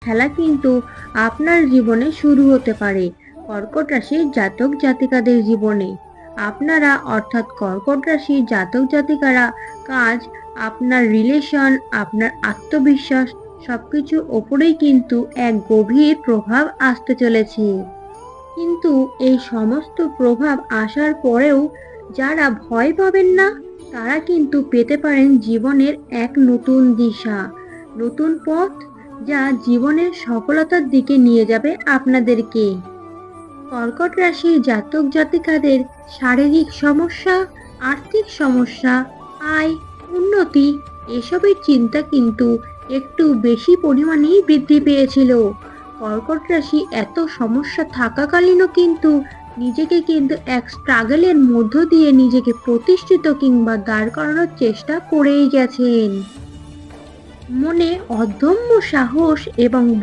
খেলা কিন্তু আপনার জীবনে শুরু হতে পারে কর্কট রাশির জাতক জাতিকাদের জীবনে। আপনারা অর্থাৎ কর্কট রাশির জাতক জাতিকারা কাজ, আপনার রিলেশন, আপনার আত্মবিশ্বাস সবকিছুর ওপরেই কিন্তু এক গভীর প্রভাব আসতে চলেছে। কিন্তু এই সমস্ত প্রভাব আসার পরেও যারা ভয় পাবেন না, তারা কিন্তু পেতে পারেন জীবনের এক নতুন দিশা, নতুন পথ, যা জীবনের সফলতার দিকে নিয়ে যাবে আপনাদেরকে। কর্কট রাশির জাতক জাতিকাদের শারীরিক সমস্যা, আর্থিক সমস্যা, আয়, উন্নতি এসবের চিন্তা কিন্তু একটু বেশি পরিমাণেই বৃদ্ধি পেয়েছিল। কর্কট রাশি এত সমস্যা থাকাকালীনও কিন্তু নিজেকে কিন্তু এক স্ট্রাগলের মধ্য দিয়ে নিজেকে প্রতিষ্ঠিত কিংবা দাঁড় করানোর চেষ্টা করেই গেছেন। মনে অদম্য সাহস এবং